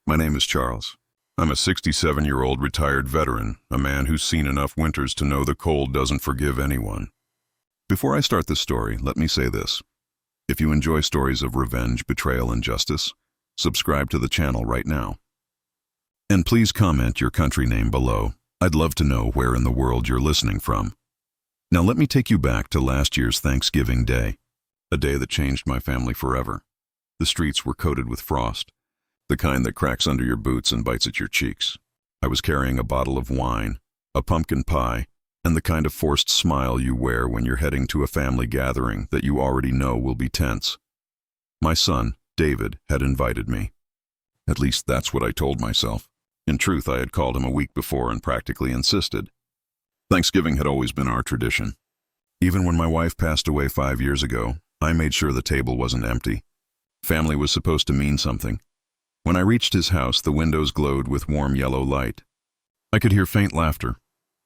My name is Charles. I'm a 67-year-old retired veteran, a man who's seen enough winters to know the cold doesn't forgive anyone. Before I start this story, let me say this. If you enjoy stories of revenge, betrayal, and justice, subscribe to the channel right now. And please comment your country name below. I'd love to know where in the world you're listening from. Now let me take you back to last year's Thanksgiving Day, a day that changed my family forever. The streets were coated with frost, the kind that cracks under your boots and bites at your cheeks. I was carrying a bottle of wine, a pumpkin pie, and the kind of forced smile you wear when you're heading to a family gathering that you already know will be tense. My son, David, had invited me. At least that's what I told myself. In truth, I had called him a week before and practically insisted. Thanksgiving had always been our tradition. Even when my wife passed away 5 years ago, I made sure the table wasn't empty. Family was supposed to mean something. When I reached his house, the windows glowed with warm yellow light. I could hear faint laughter,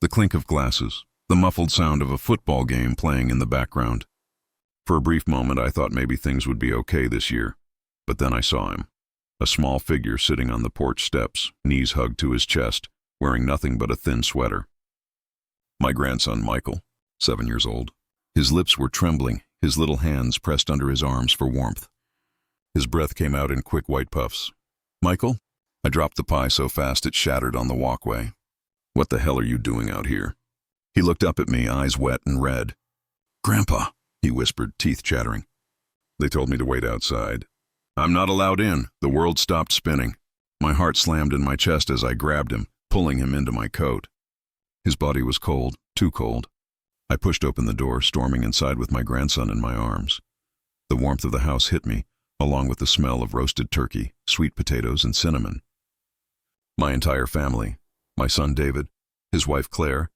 the clink of glasses, the muffled sound of a football game playing in the background. For a brief moment, I thought maybe things would be okay this year, but then I saw him. A small figure sitting on the porch steps, knees hugged to his chest, wearing nothing but a thin sweater. My grandson, Michael, 7 years old. His lips were trembling, his little hands pressed under his arms for warmth. His breath came out in quick white puffs. "Michael?" I dropped the pie so fast it shattered on the walkway. "What the hell are you doing out here?" He looked up at me, eyes wet and red. "Grandpa," he whispered, teeth chattering. "They told me to wait outside." "I'm not allowed in." The world stopped spinning. My heart slammed in my chest as I grabbed him, pulling him into my coat. His body was cold, too cold. I pushed open the door, storming inside with my grandson in my arms. The warmth of the house hit me, along with the smell of roasted turkey, sweet potatoes, and cinnamon. My entire family, my son David, his wife Claire,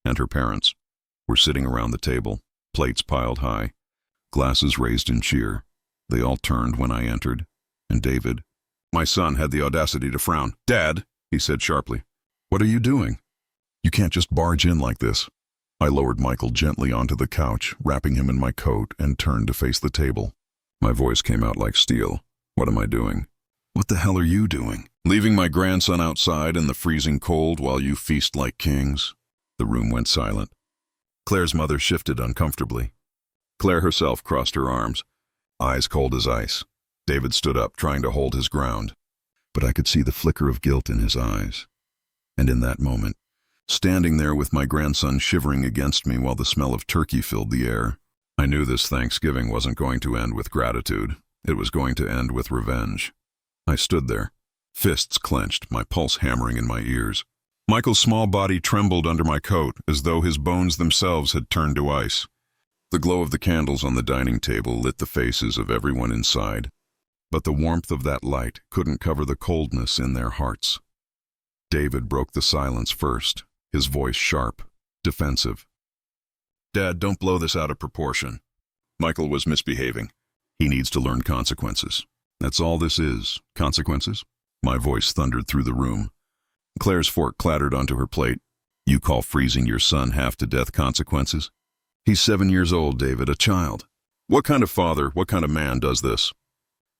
and her parents, were sitting around the table, plates piled high, glasses raised in cheer. They all turned when I entered, and David, my son, had the audacity to frown. "Dad," he said sharply, "what are you doing? You can't just barge in like this." I lowered Michael gently onto the couch, wrapping him in my coat, and turned to face the table. My voice came out like steel. "What am I doing?" "What the hell are you doing? Leaving my grandson outside in the freezing cold while you feast like kings?" The room went silent. Claire's mother shifted uncomfortably. Claire herself crossed her arms, eyes cold as ice. David stood up, trying to hold his ground, but I could see the flicker of guilt in his eyes. And in that moment, standing there with my grandson shivering against me while the smell of turkey filled the air, I knew this Thanksgiving wasn't going to end with gratitude. It was going to end with revenge. I stood there, fists clenched, my pulse hammering in my ears. Michael's small body trembled under my coat, as though his bones themselves had turned to ice. The glow of the candles on the dining table lit the faces of everyone inside, but the warmth of that light couldn't cover the coldness in their hearts. David broke the silence first, his voice sharp, defensive. "Dad, don't blow this out of proportion. Michael was misbehaving. He needs to learn consequences. That's all this is, consequences." My voice thundered through the room. Claire's fork clattered onto her plate. "You call freezing your son half-to-death consequences? He's 7 years old, David, a child. What kind of father, what kind of man does this?"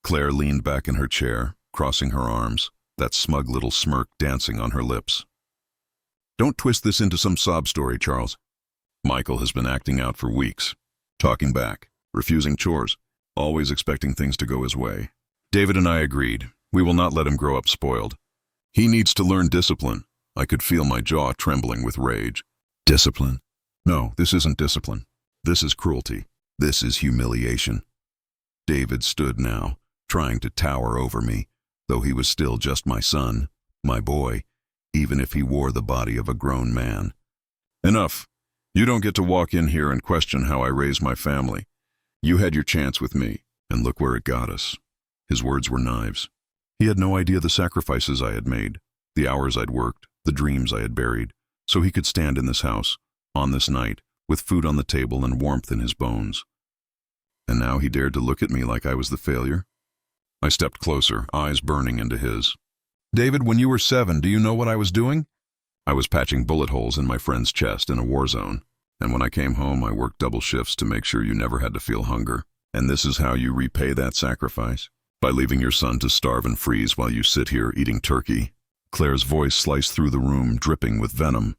Claire leaned back in her chair, crossing her arms, that smug little smirk dancing on her lips. "Don't twist this into some sob story, Charles. Michael has been acting out for weeks, talking back, refusing chores, always expecting things to go his way. David and I agreed. We will not let him grow up spoiled. He needs to learn discipline." I could feel my jaw trembling with rage. "Discipline? No, this isn't discipline. This is cruelty. This is humiliation." David stood now, trying to tower over me, though he was still just my son, my boy, even if he wore the body of a grown man. "Enough. You don't get to walk in here and question how I raise my family. You had your chance with me, and look where it got us." His words were knives. He had no idea the sacrifices I had made, the hours I'd worked, the dreams I had buried, so he could stand in this house, on this night, with food on the table and warmth in his bones. And now he dared to look at me like I was the failure? I stepped closer, eyes burning into his. "David, when you were 7, do you know what I was doing?" I was patching bullet holes in my friend's chest in a war zone, and when I came home I worked double shifts to make sure you never had to feel hunger. And this is how you repay that sacrifice? By leaving your son to starve and freeze while you sit here eating turkey. Claire's voice sliced through the room, dripping with venom.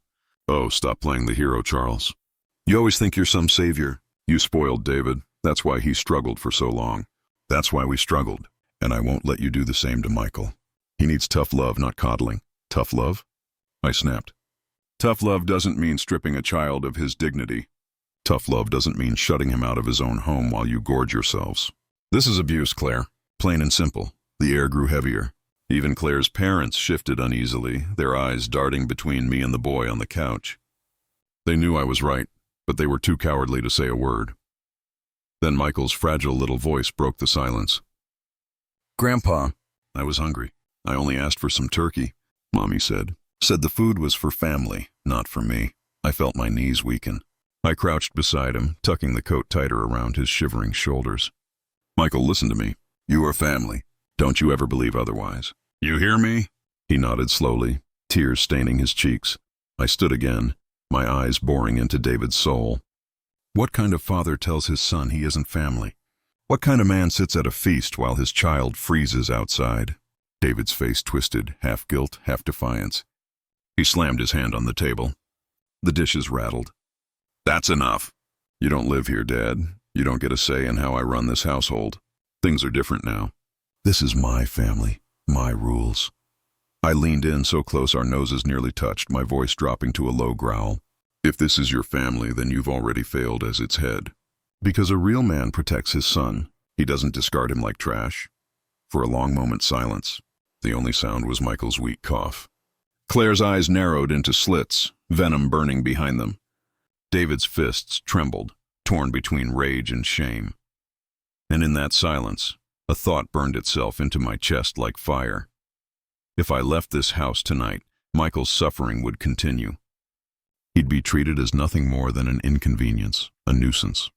Oh, stop playing the hero, Charles. You always think you're some savior. You spoiled David. That's why he struggled for so long. That's why we struggled. And I won't let you do the same to Michael. He needs tough love, not coddling. Tough love? I snapped. Tough love doesn't mean stripping a child of his dignity. Tough love doesn't mean shutting him out of his own home while you gorge yourselves. This is abuse, Claire. Plain and simple. The air grew heavier. Even Claire's parents shifted uneasily, their eyes darting between me and the boy on the couch. They knew I was right, but they were too cowardly to say a word. Then Michael's fragile little voice broke the silence. Grandpa, I was hungry. I only asked for some turkey, Mommy said. Said the food was for family, not for me. I felt my knees weaken. I crouched beside him, tucking the coat tighter around his shivering shoulders. Michael, listen to me. You are family. Don't you ever believe otherwise. You hear me? He nodded slowly, tears staining his cheeks. I stood again, my eyes boring into David's soul. What kind of father tells his son he isn't family? What kind of man sits at a feast while his child freezes outside? David's face twisted, half guilt, half defiance. He slammed his hand on the table. The dishes rattled. That's enough. You don't live here, Dad. You don't get a say in how I run this household. Things are different now. This is my family, my rules. I leaned in so close our noses nearly touched, my voice dropping to a low growl. If this is your family, then you've already failed as its head. Because a real man protects his son. He doesn't discard him like trash. For a long moment, silence. The only sound was Michael's weak cough. Claire's eyes narrowed into slits, venom burning behind them. David's fists trembled, torn between rage and shame. And in that silence, a thought burned itself into my chest like fire. If I left this house tonight, Michael's suffering would continue. He'd be treated as nothing more than an inconvenience, a nuisance.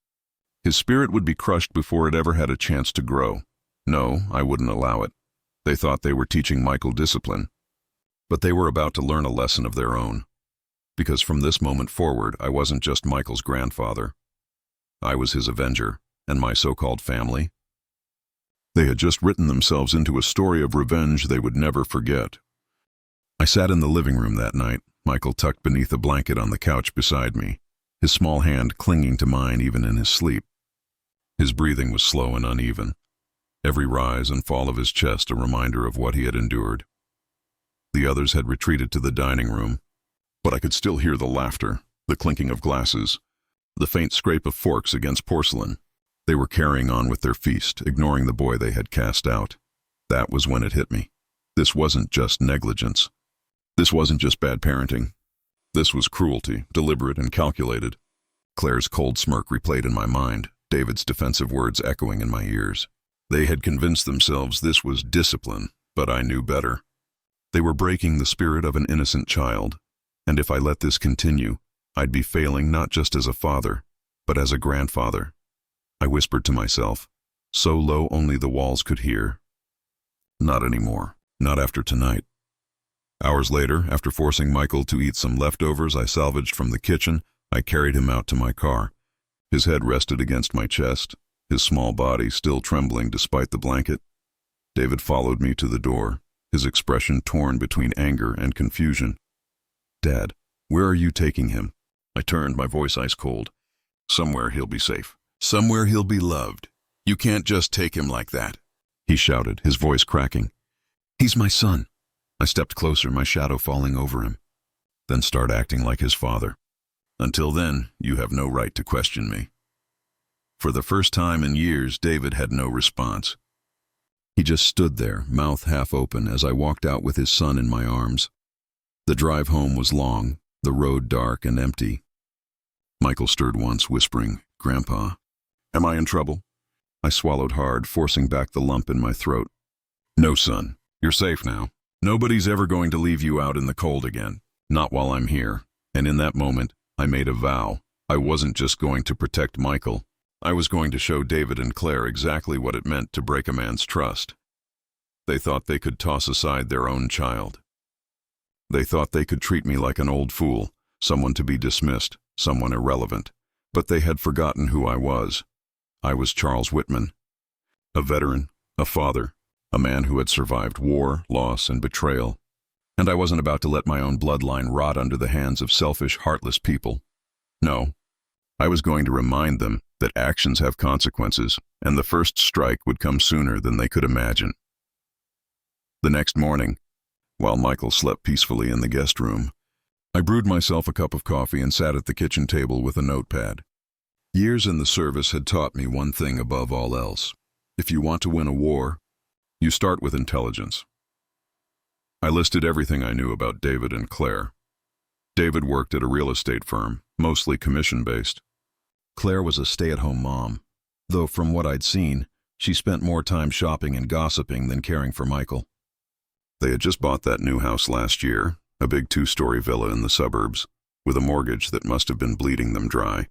His spirit would be crushed before it ever had a chance to grow. No, I wouldn't allow it. They thought they were teaching Michael discipline. But they were about to learn a lesson of their own. Because from this moment forward, I wasn't just Michael's grandfather. I was his avenger, and my so-called family. They had just written themselves into a story of revenge they would never forget. I sat in the living room that night, Michael tucked beneath a blanket on the couch beside me, his small hand clinging to mine even in his sleep. His breathing was slow and uneven, every rise and fall of his chest a reminder of what he had endured. The others had retreated to the dining room, but I could still hear the laughter, the clinking of glasses, the faint scrape of forks against porcelain. They were carrying on with their feast, ignoring the boy they had cast out. That was when it hit me. This wasn't just negligence. This wasn't just bad parenting. This was cruelty, deliberate and calculated. Claire's cold smirk replayed in my mind, David's defensive words echoing in my ears. They had convinced themselves this was discipline, but I knew better. They were breaking the spirit of an innocent child, and if I let this continue, I'd be failing not just as a father, but as a grandfather. I whispered to myself, so low only the walls could hear. Not anymore. Not after tonight. Hours later, after forcing Michael to eat some leftovers I salvaged from the kitchen, I carried him out to my car. His head rested against my chest, his small body still trembling despite the blanket. David followed me to the door, his expression torn between anger and confusion. Dad, where are you taking him? I turned, my voice ice cold. Somewhere he'll be safe. Somewhere he'll be loved. You can't just take him like that, he shouted, his voice cracking. He's my son. I stepped closer, my shadow falling over him. Then start acting like his father. Until then, you have no right to question me. For the first time in years, David had no response. He just stood there, mouth half open, as I walked out with his son in my arms. The drive home was long, the road dark and empty. Michael stirred once, whispering, "Grandpa, am I in trouble?" I swallowed hard, forcing back the lump in my throat. "No, son. You're safe now. Nobody's ever going to leave you out in the cold again. Not while I'm here." And in that moment, I made a vow. I wasn't just going to protect Michael. I was going to show David and Claire exactly what it meant to break a man's trust. They thought they could toss aside their own child. They thought they could treat me like an old fool, someone to be dismissed, someone irrelevant. But they had forgotten who I was. I was Charles Whitman, a veteran, a father, a man who had survived war, loss, and betrayal. And I wasn't about to let my own bloodline rot under the hands of selfish, heartless people. No, I was going to remind them that actions have consequences, and the first strike would come sooner than they could imagine. The next morning, while Michael slept peacefully in the guest room, I brewed myself a cup of coffee and sat at the kitchen table with a notepad. Years in the service had taught me one thing above all else. If you want to win a war, you start with intelligence. I listed everything I knew about David and Claire. David worked at a real estate firm, mostly commission-based. Claire was a stay-at-home mom, though from what I'd seen, she spent more time shopping and gossiping than caring for Michael. They had just bought that new house last year, a big 2-story villa in the suburbs, with a mortgage that must have been bleeding them dry.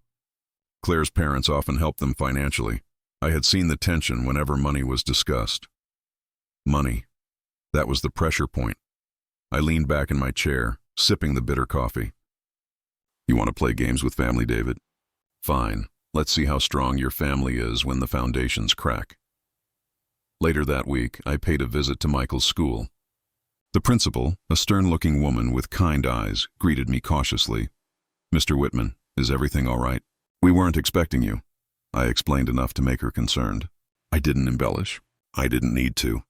Claire's parents often helped them financially. I had seen the tension whenever money was discussed. Money. That was the pressure point. I leaned back in my chair, sipping the bitter coffee. You want to play games with family, David? Fine. Let's see how strong your family is when the foundations crack. Later that week, I paid a visit to Michael's school. The principal, a stern-looking woman with kind eyes, greeted me cautiously. Mr. Whitman, is everything all right? We weren't expecting you. I explained enough to make her concerned. I didn't embellish. I didn't need to.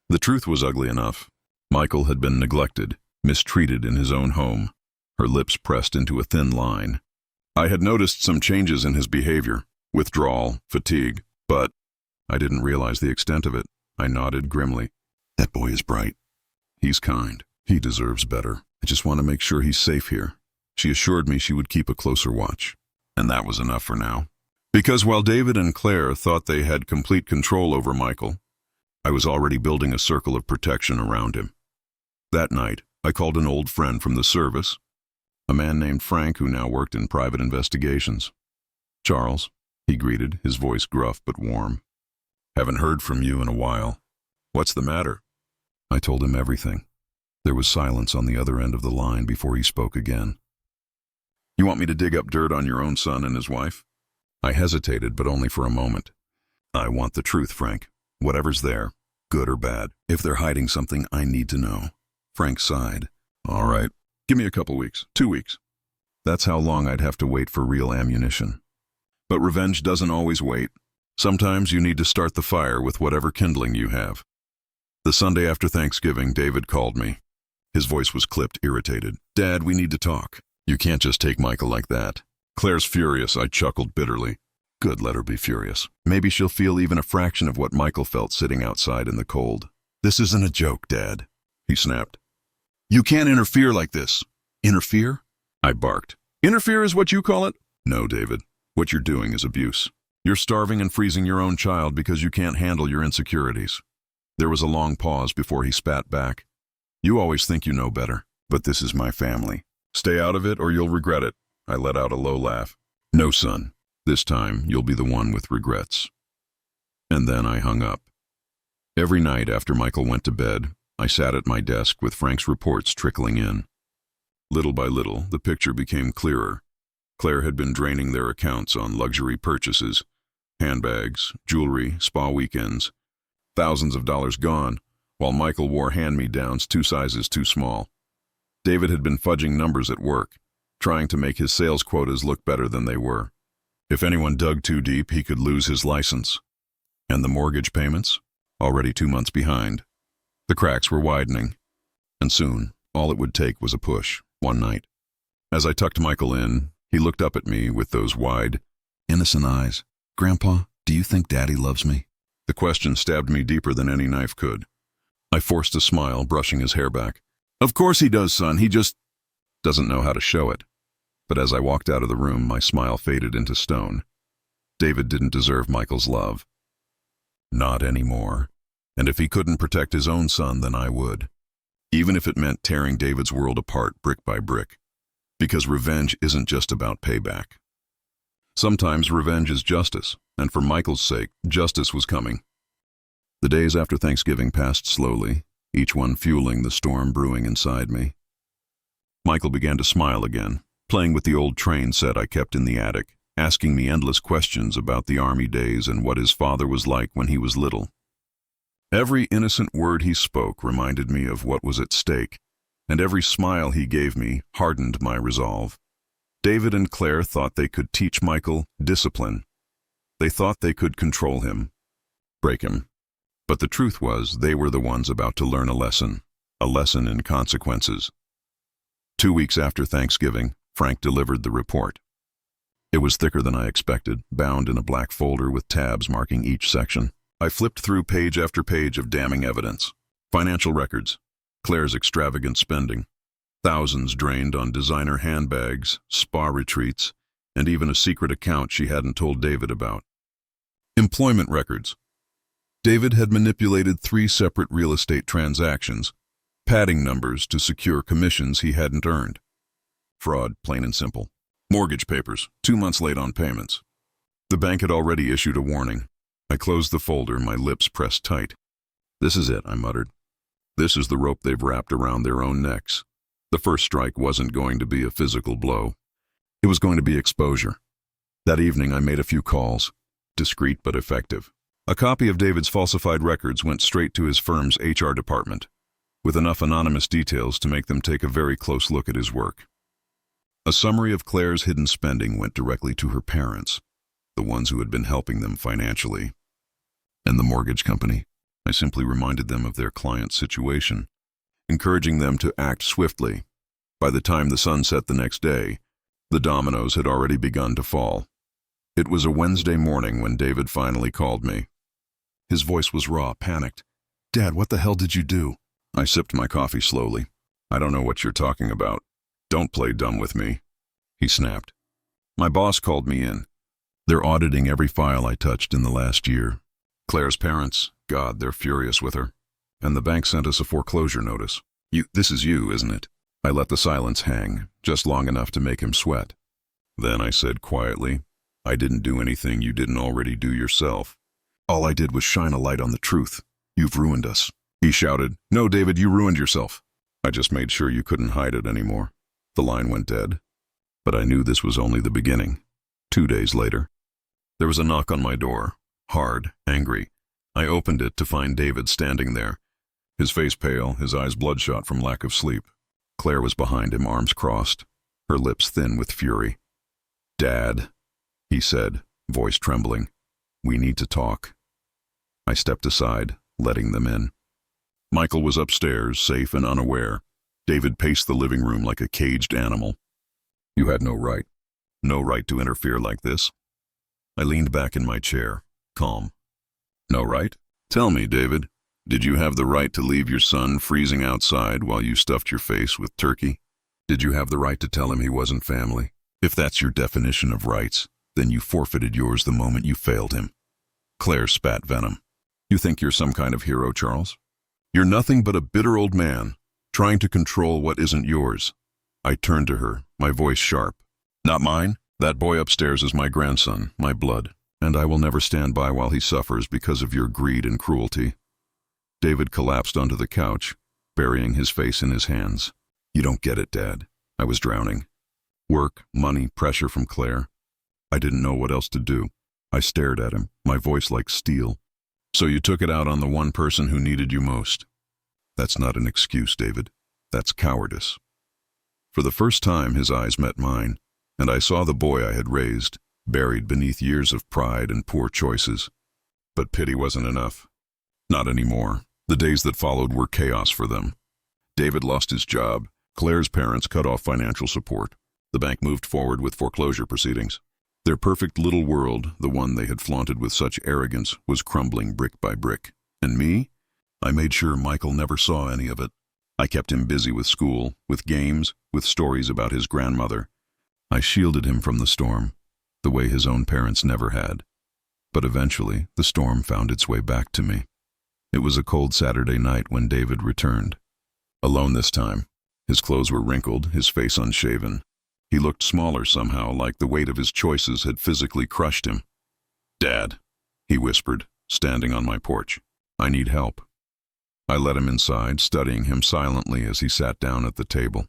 The truth was ugly enough. Michael had been neglected, mistreated in his own home. Her lips pressed into a thin line. I had noticed some changes in his behavior, withdrawal, fatigue, but I didn't realize the extent of it. I nodded grimly. That boy is bright. He's kind. He deserves better. I just want to make sure he's safe here. She assured me she would keep a closer watch. And that was enough for now. Because while David and Claire thought they had complete control over Michael, I was already building a circle of protection around him. That night, I called an old friend from the service, a man named Frank who now worked in private investigations. Charles, he greeted, his voice gruff but warm. Haven't heard from you in a while. What's the matter? I told him everything. There was silence on the other end of the line before he spoke again. You want me to dig up dirt on your own son and his wife? I hesitated, but only for a moment. I want the truth, Frank. Whatever's there, good or bad. If they're hiding something, I need to know. Frank sighed. All right, give me a couple weeks, 2 weeks. That's how long I'd have to wait for real ammunition. But revenge doesn't always wait. Sometimes you need to start the fire with whatever kindling you have. The Sunday after Thanksgiving, David called me. His voice was clipped, irritated. Dad, we need to talk. You can't just take Michael like that. Claire's furious, I chuckled bitterly. Good, let her be furious. Maybe she'll feel even a fraction of what Michael felt sitting outside in the cold. This isn't a joke, Dad, he snapped. You can't interfere like this. Interfere? I barked. Interfere is what you call it? No, David. What you're doing is abuse. You're starving and freezing your own child because you can't handle your insecurities. There was a long pause before he spat back. You always think you know better, but this is my family. Stay out of it or you'll regret it. I let out a low laugh. No, son. This time, you'll be the one with regrets. And then I hung up. Every night after Michael went to bed, I sat at my desk with Frank's reports trickling in. Little by little, the picture became clearer. Claire had been draining their accounts on luxury purchases, handbags, jewelry, spa weekends. Thousands of dollars gone, while Michael wore hand-me-downs 2 sizes too small. David had been fudging numbers at work, trying to make his sales quotas look better than they were. If anyone dug too deep, he could lose his license. And the mortgage payments? Already 2 months behind. The cracks were widening. And soon, all it would take was a push, one night. As I tucked Michael in, he looked up at me with those wide, innocent eyes. Grandpa, do you think Daddy loves me? The question stabbed me deeper than any knife could. I forced a smile, brushing his hair back. Of course he does, son. He just doesn't know how to show it. But as I walked out of the room, my smile faded into stone. David didn't deserve Michael's love. Not anymore. And if he couldn't protect his own son, then I would. Even if it meant tearing David's world apart brick by brick. Because revenge isn't just about payback. Sometimes revenge is justice, and for Michael's sake, justice was coming. The days after Thanksgiving passed slowly, each one fueling the storm brewing inside me. Michael began to smile again, playing with the old train set I kept in the attic, asking me endless questions about the army days and what his father was like when he was little. Every innocent word he spoke reminded me of what was at stake, and every smile he gave me hardened my resolve. David and Claire thought they could teach Michael discipline. They thought they could control him, break him. But the truth was, they were the ones about to learn a lesson in consequences. 2 weeks after Thanksgiving, Frank delivered the report. It was thicker than I expected, bound in a black folder with tabs marking each section. I flipped through page after page of damning evidence. Financial records, Claire's extravagant spending, thousands drained on designer handbags, spa retreats, and even a secret account she hadn't told David about. Employment records. David had manipulated 3 separate real estate transactions, padding numbers to secure commissions he hadn't earned. Fraud, plain and simple. Mortgage papers, 2 months late on payments. The bank had already issued a warning. I closed the folder, my lips pressed tight. "This is it," I muttered. "This is the rope they've wrapped around their own necks." The first strike wasn't going to be a physical blow. It was going to be exposure. That evening I made a few calls, discreet but effective. A copy of David's falsified records went straight to his firm's HR department, with enough anonymous details to make them take a very close look at his work. A summary of Claire's hidden spending went directly to her parents, the ones who had been helping them financially. And the mortgage company. I simply reminded them of their client's situation, encouraging them to act swiftly. By the time the sun set the next day, the dominoes had already begun to fall. It was a Wednesday morning when David finally called me. His voice was raw, panicked. "Dad, what the hell did you do?" I sipped my coffee slowly. "I don't know what you're talking about. Don't play dumb with me," he snapped. "My boss called me in. They're auditing every file I touched in the last year. Claire's parents, God, they're furious with her. And the bank sent us a foreclosure notice. This is you, isn't it?" I let the silence hang, just long enough to make him sweat. Then I said quietly, "I didn't do anything you didn't already do yourself. All I did was shine a light on the truth. You've ruined us." He shouted, "No, David, you ruined yourself. I just made sure you couldn't hide it anymore." The line went dead. But I knew this was only the beginning. 2 days later, there was a knock on my door, hard, angry. I opened it to find David standing there, his face pale, his eyes bloodshot from lack of sleep. Claire was behind him, arms crossed, her lips thin with fury. "Dad," he said, voice trembling, "we need to talk." I stepped aside, letting them in. Michael was upstairs, safe and unaware. David paced the living room like a caged animal. "You had no right to interfere like this." I leaned back in my chair, calm. "No right? Tell me, David, did you have the right to leave your son freezing outside while you stuffed your face with turkey? Did you have the right to tell him he wasn't family? If that's your definition of rights, then you forfeited yours the moment you failed him." Claire spat venom. "You think you're some kind of hero, Charles? You're nothing but a bitter old man, trying to control what isn't yours." I turned to her, my voice sharp. "Not mine. That boy upstairs is my grandson, my blood, and I will never stand by while he suffers because of your greed and cruelty." David collapsed onto the couch, burying his face in his hands. "You don't get it, Dad." I was drowning. Work, money, pressure from Claire. I didn't know what else to do. I stared at him, my voice like steel. "So you took it out on the one person who needed you most." "That's not an excuse, David. That's cowardice." For the first time, his eyes met mine, and I saw the boy I had raised, buried beneath years of pride and poor choices. But pity wasn't enough. Not anymore. The days that followed were chaos for them. David lost his job. Claire's parents cut off financial support. The bank moved forward with foreclosure proceedings. Their perfect little world, the one they had flaunted with such arrogance, was crumbling brick by brick. And me? I made sure Michael never saw any of it. I kept him busy with school, with games, with stories about his grandmother. I shielded him from the storm, the way his own parents never had. But eventually, the storm found its way back to me. It was a cold Saturday night when David returned. Alone this time. His clothes were wrinkled, his face unshaven. He looked smaller somehow, like the weight of his choices had physically crushed him. "Dad," he whispered, standing on my porch. "I need help." I let him inside, studying him silently as he sat down at the table.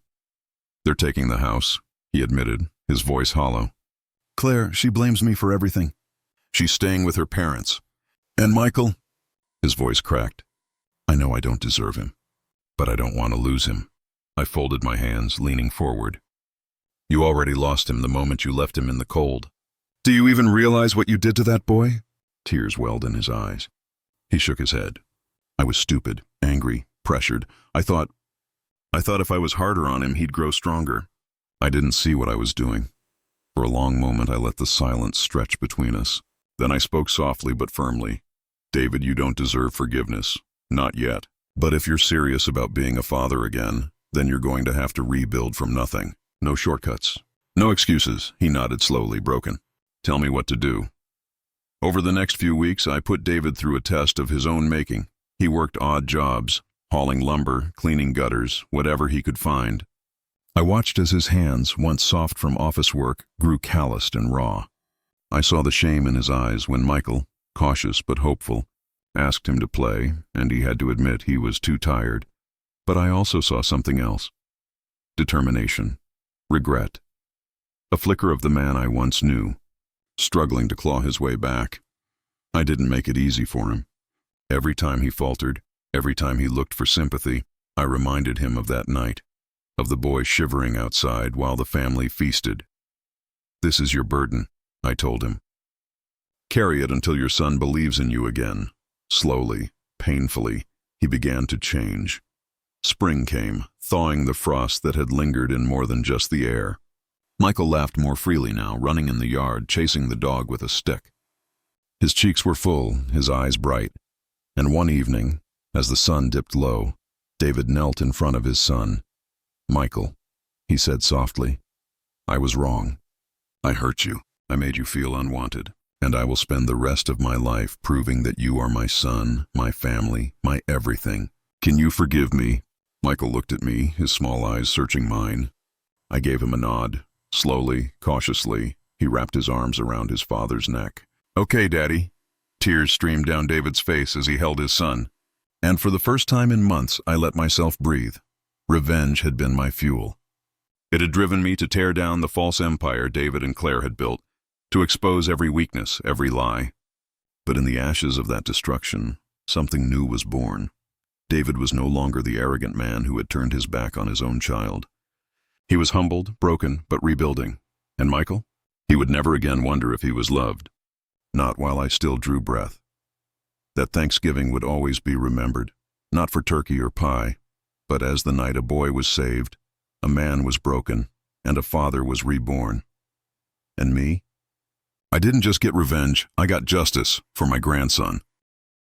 "They're taking the house," he admitted, his voice hollow. "Claire, she blames me for everything. She's staying with her parents. And Michael," his voice cracked, I know I don't deserve him, but I don't want to lose him. I folded my hands, leaning forward. You already lost him the moment you left him in the cold. Do you even realize what you did to that boy? Tears welled in his eyes. He shook his head. I was stupid, angry, pressured. I thought if I was harder on him, he'd grow stronger. I didn't see what I was doing. For a long moment, I let the silence stretch between us. Then I spoke softly but firmly. David, you don't deserve forgiveness. Not yet. But if you're serious about being a father again, then you're going to have to rebuild from nothing. No shortcuts. No excuses. He nodded slowly, broken. Tell me what to do. Over the next few weeks, I put David through a test of his own making. He worked odd jobs, hauling lumber, cleaning gutters, whatever he could find. I watched as his hands, once soft from office work, grew calloused and raw. I saw the shame in his eyes when Michael, cautious but hopeful, asked him to play, and he had to admit he was too tired. But I also saw something else. Determination. Regret. A flicker of the man I once knew, struggling to claw his way back. I didn't make it easy for him. Every time he faltered, every time he looked for sympathy, I reminded him of that night, of the boy shivering outside while the family feasted. This is your burden, I told him. Carry it until your son believes in you again. Slowly, painfully, he began to change. Spring came, thawing the frost that had lingered in more than just the air. Michael laughed more freely now, running in the yard, chasing the dog with a stick. His cheeks were full, his eyes bright. And one evening, as the sun dipped low, David knelt in front of his son. Michael, he said softly, I was wrong. I hurt you. I made you feel unwanted. And I will spend the rest of my life proving that you are my son, my family, my everything. Can you forgive me? Michael looked at me, his small eyes searching mine. I gave him a nod. Slowly, cautiously, he wrapped his arms around his father's neck. Okay, Daddy. Tears streamed down David's face as he held his son. And for the first time in months, I let myself breathe. Revenge had been my fuel. It had driven me to tear down the false empire David and Claire had built, to expose every weakness, every lie. But in the ashes of that destruction, something new was born. David was no longer the arrogant man who had turned his back on his own child. He was humbled, broken, but rebuilding. And Michael? He would never again wonder if he was loved. Not while I still drew breath. That Thanksgiving would always be remembered, not for turkey or pie, but as the night a boy was saved, a man was broken, and a father was reborn. And me? I didn't just get revenge, I got justice for my grandson.